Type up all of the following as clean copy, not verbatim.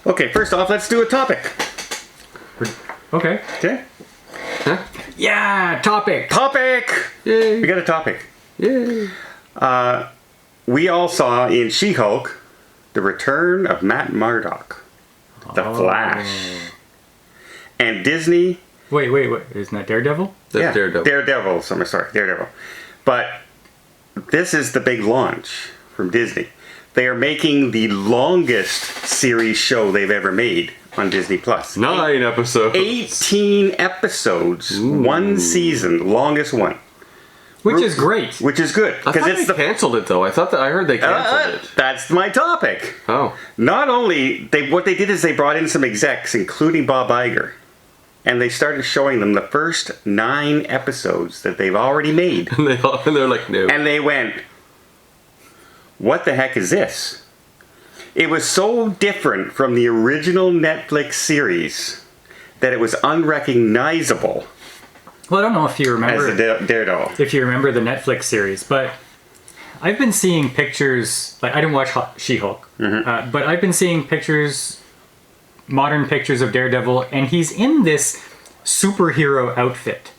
Okay, first off, let's do a topic. Okay. Okay? Huh? Yeah, topic. Topic! Yay. We got a topic. Yay. We all saw in She-Hulk the return of Matt Murdock, the Flash. And Disney... Wait. Isn't that Daredevil? That's Daredevil. Daredevil. But this is the big launch from Disney. They are making the longest series show they've ever made on Disney Plus. 9 episodes. 18 episodes. Ooh. One season. Longest one. Which is great. Which is good. I thought they canceled it, though. I heard they canceled it. That's my topic. Oh. Not only... what they did is they brought in some execs, including Bob Iger. And they started showing them the first 9 episodes that they've already made. And they're like, no. And they went, what the heck is this? It was so different from the original Netflix series that it was unrecognizable. Well, I don't know if you remember... As the Daredevil. If you remember the Netflix series, but I've been seeing pictures... Like, I didn't watch She-Hulk, but I've been seeing pictures... modern pictures of Daredevil, and he's in this superhero outfit.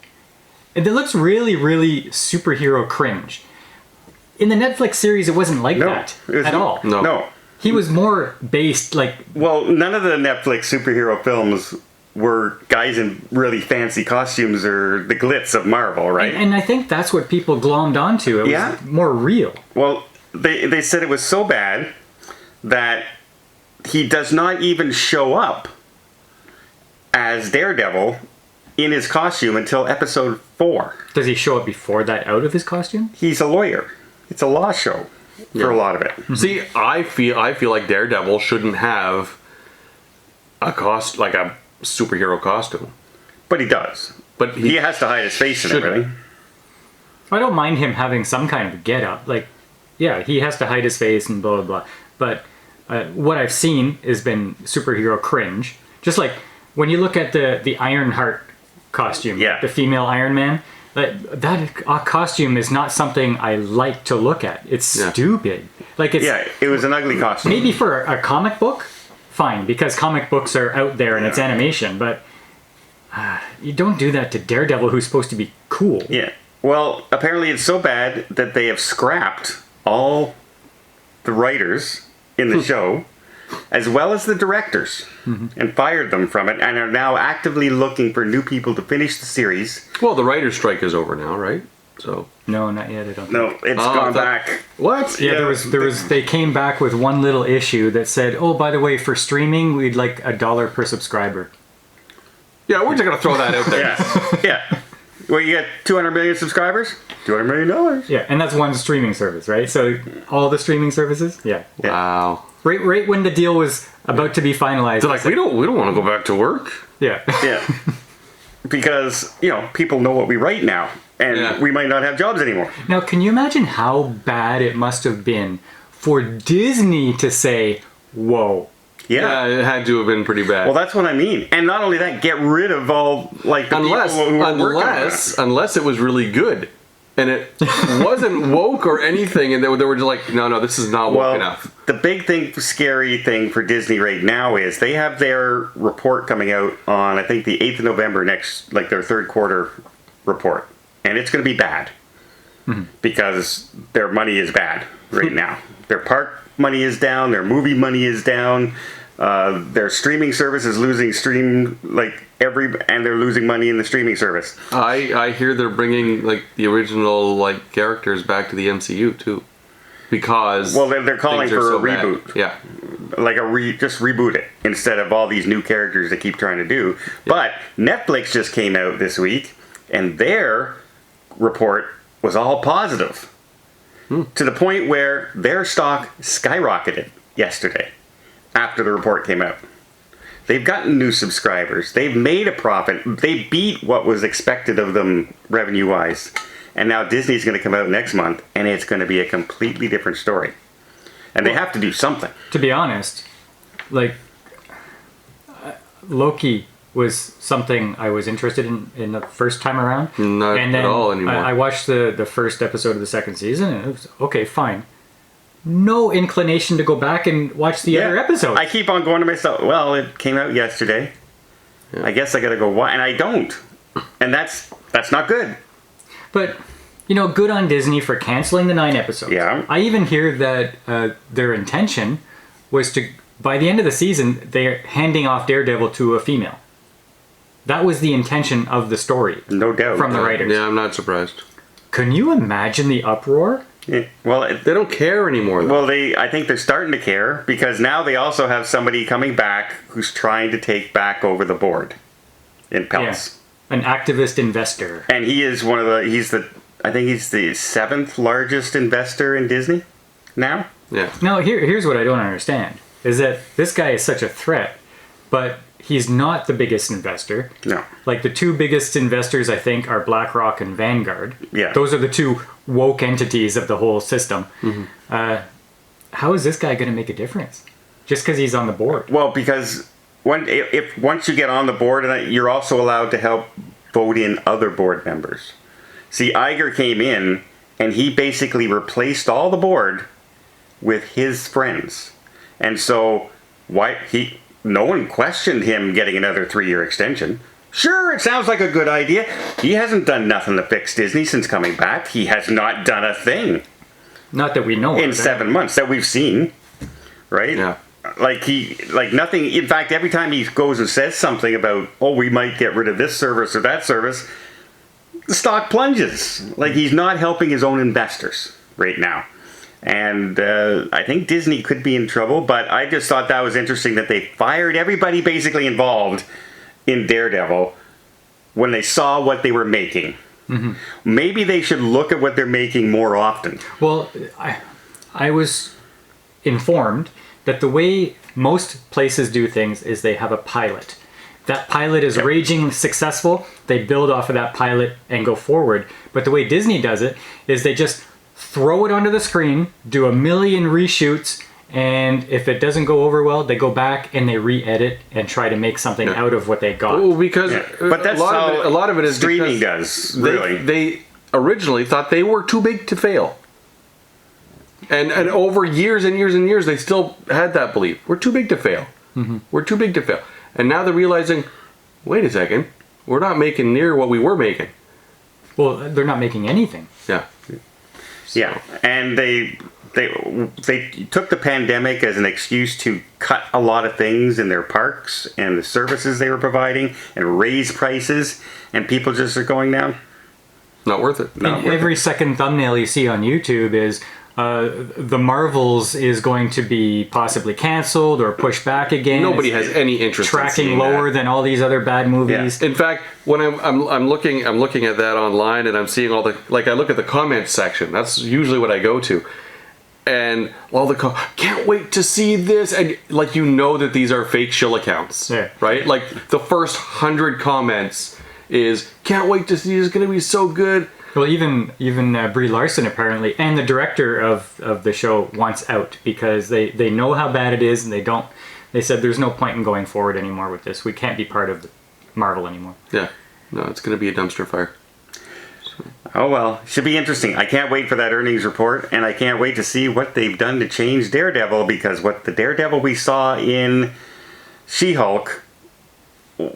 And it looks really, really superhero cringe. In the Netflix series, it wasn't like that at all. No. He was more based like... Well, none of the Netflix superhero films were guys in really fancy costumes or the glitz of Marvel, right? And I think that's what people glommed onto. It was more real. Well, they said it was so bad that he does not even show up as Daredevil in his costume until episode 4. Does he show up before that out of his costume? He's a lawyer. It's a law show for a lot of it. See, I feel like Daredevil shouldn't have a superhero costume. But he does. But he has to hide his face and everything. I don't mind him having some kind of get-up. Like, yeah, he has to hide his face and blah, blah, blah. But what I've seen has been superhero cringe. Just like when you look at the Ironheart costume, the female Iron Man, that costume is not something I like to look at. It's stupid. Like it was an ugly costume. Maybe for a comic book, fine, because comic books are out there and it's animation. But you don't do that to Daredevil, who's supposed to be cool. Yeah. Well, apparently it's so bad that they have scrapped all the writers in the show, as well as the directors, and fired them from it, and are now actively looking for new people to finish the series. Well, the writer's strike is over now, right? So no, not yet. I don't. No, it's gone back. What? Yeah, there was. They came back with one little issue that said, "Oh, by the way, for streaming, we'd like $1 per subscriber." Yeah, we're just gonna throw that out there. Yeah. Well, you get 200 million subscribers, $200 million. Yeah, and that's one streaming service, right? So all the streaming services, Wow. Right when the deal was about to be finalized, they're like, we don't want to go back to work. Yeah. Because people know what we write now, and we might not have jobs anymore. Now, can you imagine how bad it must have been for Disney to say, "Whoa"? Yeah, it had to have been pretty bad. Well, that's what I mean. And not only that, get rid of all the people who were working on it. Unless it was really good. And it wasn't woke or anything, and they were just like, no, this is not woke enough. The big scary thing for Disney right now is they have their report coming out on, I think, the 8th of November next, like their third quarter report. And it's going to be bad. Because their money is bad right now. Their park money is down, their movie money is down, their streaming service is losing and they're losing money in the streaming service. I hear they're bringing the original characters back to the MCU too, because they're calling for a reboot. Bad. Yeah, just reboot it instead of all these new characters they keep trying to do. But Netflix just came out this week, and their report was all positive. To the point where their stock skyrocketed yesterday after the report came out. They've gotten new subscribers. They've made a profit. They beat what was expected of them revenue-wise. And now Disney's going to come out next month, and it's going to be a completely different story. And they have to do something. To be honest, Loki was something I was interested in the first time around. Not at all anymore. I watched the first episode of the second season, and it was okay, fine. no inclination to go back and watch the other episodes. I keep on going to myself, well, it came out yesterday. I guess I gotta go watch, and I don't. And that's not good. But, good on Disney for canceling the 9 episodes. Yeah. I even hear that their intention was to, by the end of the season, they're handing off Daredevil to a female. That was the intention of the story. No doubt. From the writers. Yeah, I'm not surprised. Can you imagine the uproar? Yeah. Well, They don't care anymore, though. well, I think they're starting to care because now they also have somebody coming back who's trying to take back over the board in Pelts. An activist investor. And he is I think he's the 7th largest investor in Disney now. Yeah. Now, here's what I don't understand, is that this guy is such a threat, but he's not the biggest investor. No. Like, the 2 biggest investors, I think, are BlackRock and Vanguard. Yeah. Those are the 2 woke entities of the whole system. How is this guy going to make a difference? Just because he's on the board. Well, because once you get on the board, you're also allowed to help vote in other board members. See, Iger came in, and he basically replaced all the board with his friends. And so, no one questioned him getting another 3-year extension. Sure, it sounds like a good idea. He hasn't done nothing to fix Disney since coming back. He has not done a thing Not that we know in of. 7 months that we've seen, right? Yeah. Like nothing. In fact, every time he goes and says something about, we might get rid of this service or that service, the stock plunges. Like, he's not helping his own investors right now. And I think Disney could be in trouble, but I just thought that was interesting that they fired everybody basically involved in Daredevil when they saw what they were making. Mm-hmm. Maybe they should look at what they're making more often. Well, I was informed that the way most places do things is they have a pilot. That pilot is raging successful. They build off of that pilot and go forward. But the way Disney does it is they just throw it onto the screen, do a million reshoots, and if it doesn't go over well, they go back and they re-edit and try to make something out of what they got. Well, because But that's a lot of it is streaming because does, really. They originally thought they were too big to fail. And over years and years and years, they still had that belief. We're too big to fail. Mm-hmm. We're too big to fail. And now they're realizing, wait a second, we're not making near what we were making. Well, they're not making anything. Yeah. Yeah, and they took the pandemic as an excuse to cut a lot of things in their parks and the services they were providing and raise prices, and people just are going down. Not worth it. Not worth Every second thumbnail you see on YouTube is the Marvels is going to be possibly canceled or pushed back again. Nobody has any interest in tracking seeing lower that. than all these other bad movies. In fact, when I'm looking at that online and I'm seeing all the, like, I look at the comments section. That's usually what I go to, and all the can't wait to see this, and like, that these are fake shill accounts, right? Like, the first 100 comments is can't wait to see, it's going to be so good. Well, even Brie Larson apparently, and the director of the show wants out because they know how bad it is, and they said there's no point in going forward anymore with this. We can't be part of Marvel anymore. Yeah, no, it's going to be a dumpster fire. Oh well, should be interesting. I can't wait for that earnings report, and I can't wait to see what they've done to change Daredevil, because what the Daredevil we saw in She-Hulk,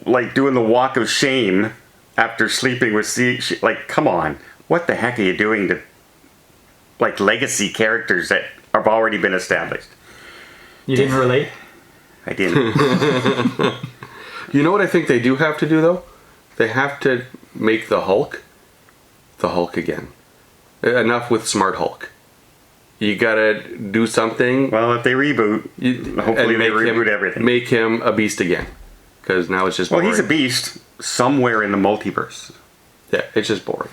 like doing the walk of shame after sleeping with like, come on. What the heck are you doing to, like, legacy characters that have already been established? You didn't relate? I didn't. You know what I think they do have to do, though? They have to make the Hulk again. Enough with Smart Hulk. You gotta do something. Well, if they reboot, hopefully they reboot everything. Make him a beast again. Because now it's just boring. Well, he's a beast somewhere in the multiverse. Yeah, it's just boring.